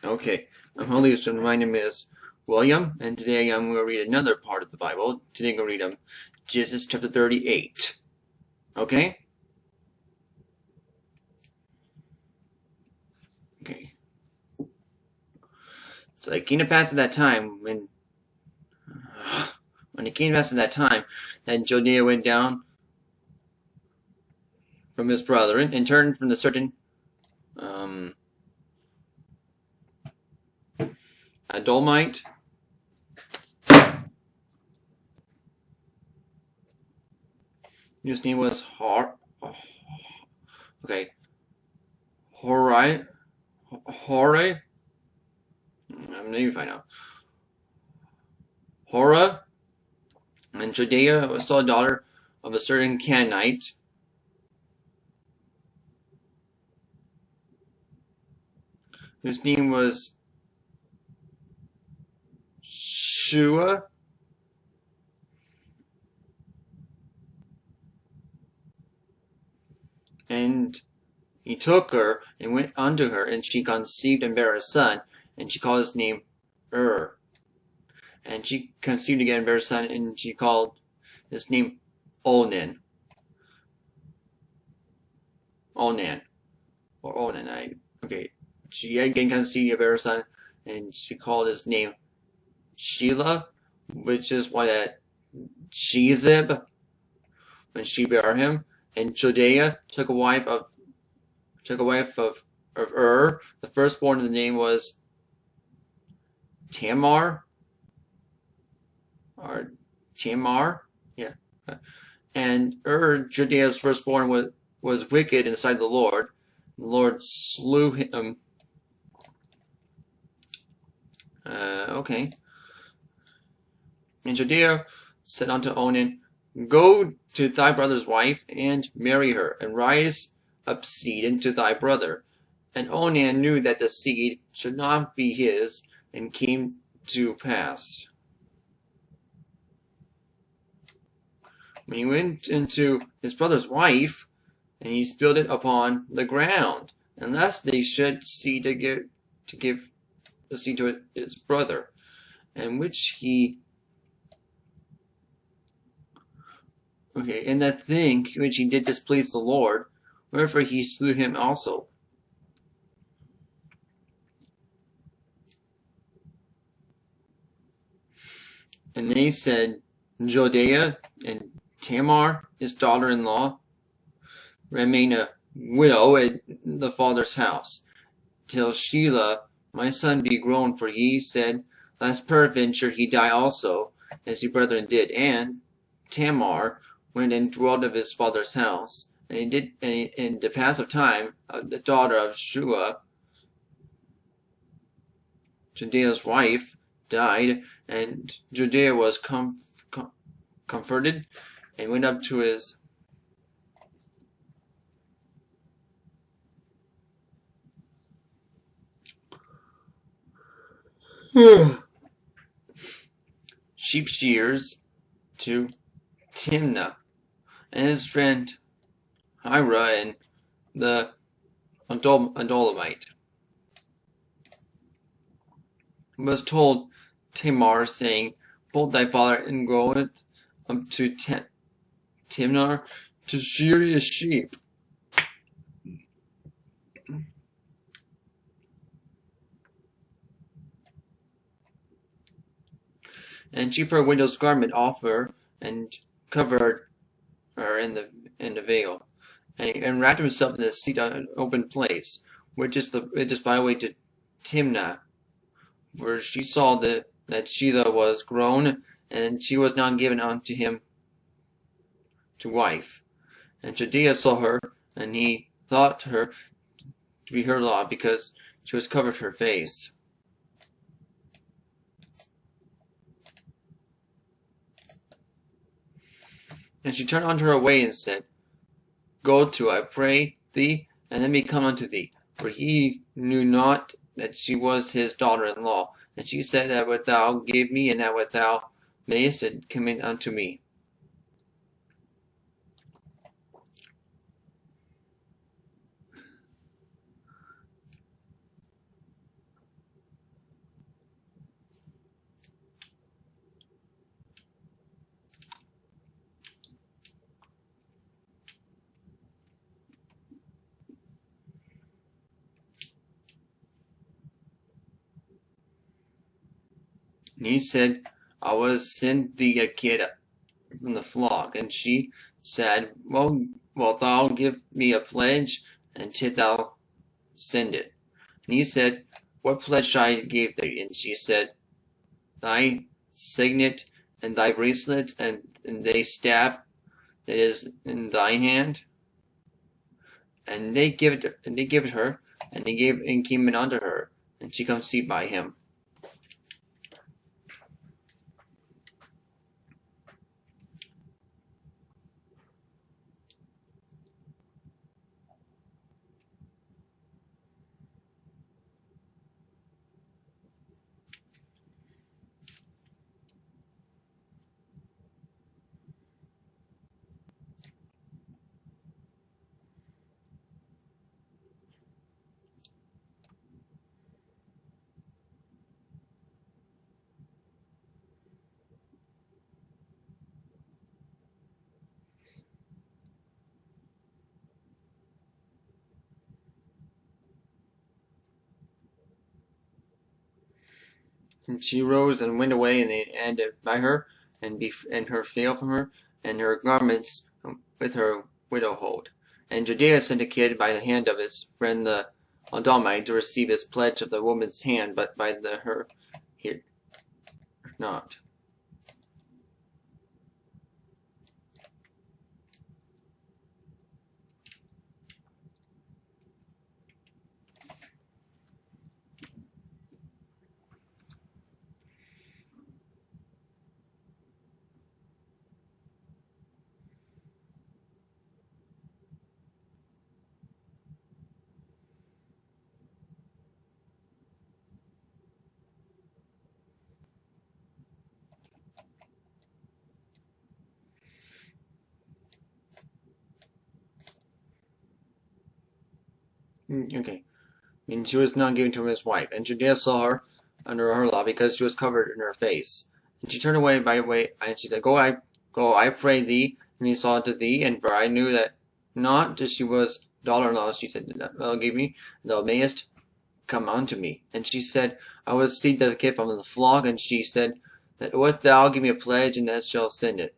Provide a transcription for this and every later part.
Okay, I'm Holy, so my name is William, and today I'm going to read another part of the Bible. Today I'm going to read Genesis chapter 38. Okay? Okay. So it came to pass at that time, when it came to pass at that time, that Jodiah went down from his brethren, and turned from the certain Adullamite, whose name was Hori. I'm going to find out. Hora, and Jodiah saw a daughter of a certain Canaanite, whose name was Shua. And he took her and went unto her, and she conceived and bare a son, and she called his name And she conceived again and bare a son, and she called his name Onan. Okay. She again conceived and bare a son, and she called his name Shelah, which is what at Shezib, when she bare him. And Jodiah took a wife of Ur. The firstborn of the name was Tamar, yeah. And Jodiah's firstborn, was wicked in the sight of the Lord. The Lord slew him. Okay. And Jodiah said unto Onan, Go to thy brother's wife, and marry her, and rise up seed unto thy brother. And Onan knew that the seed should not be his, and came to pass, when he went into his brother's wife, and he spilled it upon the ground, unless they should see to give the seed to his brother, and which he and that thing which he did displease the Lord, wherefore he slew him also. And they said, Jodiah and Tamar, his daughter-in-law, remain a widow at the father's house, till Shelah my son be grown, for he said, lest peradventure he die also, as his brethren did. And Tamar went and dwelt of his father's house. And he did, and in the pass of time, the daughter of Shua, Jodiah's wife, died, and Jodiah was comforted, and went up to his sheep shears to Timnah, and his friend Hira, and the Adullamite, was told Tamar, saying, Behold, thy father and goeth up to Timnah to shear his sheep. And she put her widow's garment off her, and covered her in the veil, and wrapped himself in the seat on an open place, which is by the way to Timnah, for she saw that Shelah was grown, and she was not given unto him to wife. And Jodiah saw her, and he thought her to be her law, because she was covered her face. And she turned unto her way, and said, Go to, I pray thee, and let me come unto thee. For he knew not that she was his daughter-in-law. And she said, That what thou give me, and that what thou mayest commit unto me. And he said, I will send thee a kid from the flock. And she said, Well, wilt thou give me a pledge, until thou send it? And he said, What pledge shall I give thee? And she said, Thy signet, and thy bracelet, and thy staff that is in thy hand. And they give it her, and they came in unto her, and she come sit by him. And she rose and went away, and they ended by her, and her veil from her, and her garments with her widowhood. And Judea sent a kid by the hand of his friend the Adamite to receive his pledge of the woman's hand, but by her he not. Okay. And she was not given to him as wife. And Judea saw her under her law, because she was covered in her face. And she turned away by way, and she said, Go, I pray thee. And he saw to thee, and for I knew that not as she was daughter-in-law, she said, Thou give me, thou mayest come unto me. And she said, I will seek the kid from the flock. And she said, That wilt thou give me a pledge, and that shall send it.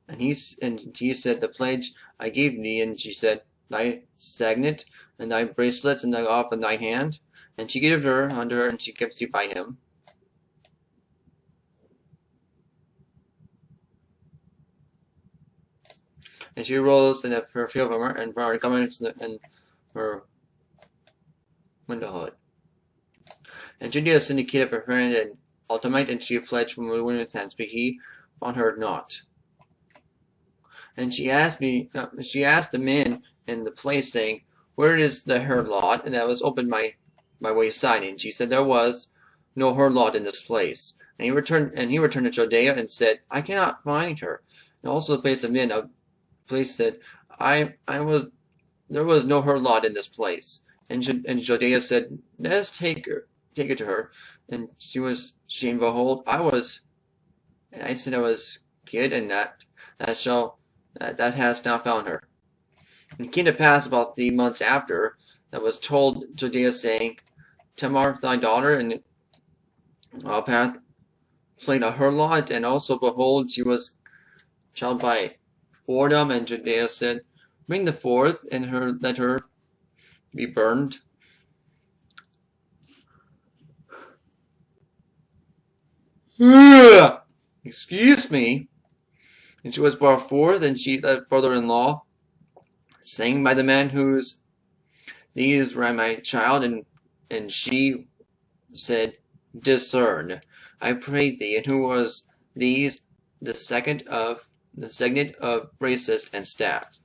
And he said, The pledge I gave thee. And she said, Thy signet, and thy bracelets, and thy off in thy hand. And she gave her unto her, and she kept seat by him. And she rose in her field from her, and brought her garments and her widowhood. And Judea syndicated her friend and Adamite, and she pledged from the women's hands, but he found her not. And she asked the men in the place, saying, Where is her lot? And that was opened by wayside. And she said, There was no her lot in this place. And he returned to Judea and said, I cannot find her. And also the place of men, a place said, there was no her lot in this place. And Judea said, Let us take her to her. And she behold, I said I was hid, and that has now found her. And it came to pass about 3 months after, that was told Judea, saying, Tamar thy daughter, and hath played a her lot, and also behold, she was child by whoredom. And Judea said, Bring the forth, and let her be burned. Excuse me. And she was brought forth, and she led brother-in-law, saying by the man whose these were my child, and she said, Discern, I pray thee, and who was these the signet of bracelets and staff.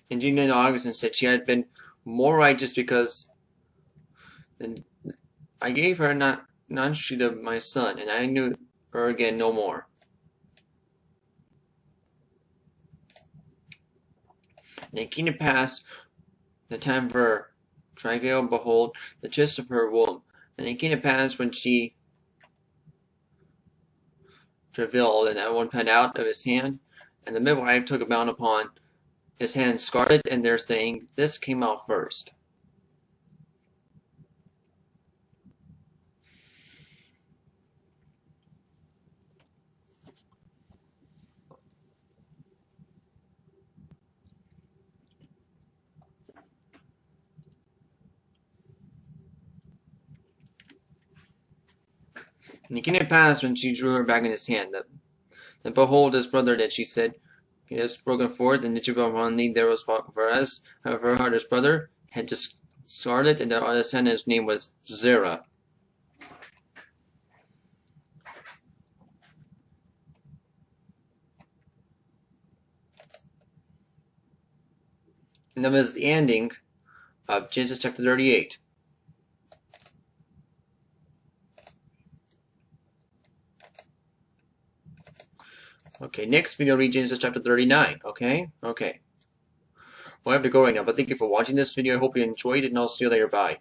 And Gina Augustine said she had been more righteous because I gave her none sheet of my son, and I knew her again no more. And it came to pass the time for her travail, behold, the chest of her womb. And it came to pass when she travailed, and that one put out of his hand, And the midwife took a bound upon his hand scarlet, and they're saying this came out first. And it came to pass when she drew her back in his hand, that behold his brother, that she said, he has broken forth, and the chip upon thee there was for us. However, her his brother had just scarlet, and the other son, his name was Zerah. And that was the ending of Genesis chapter 38. Okay, next video read Genesis chapter 39. Okay? Okay. Well, I have to go right now, but thank you for watching this video. I hope you enjoyed it, and I'll see you later. Bye.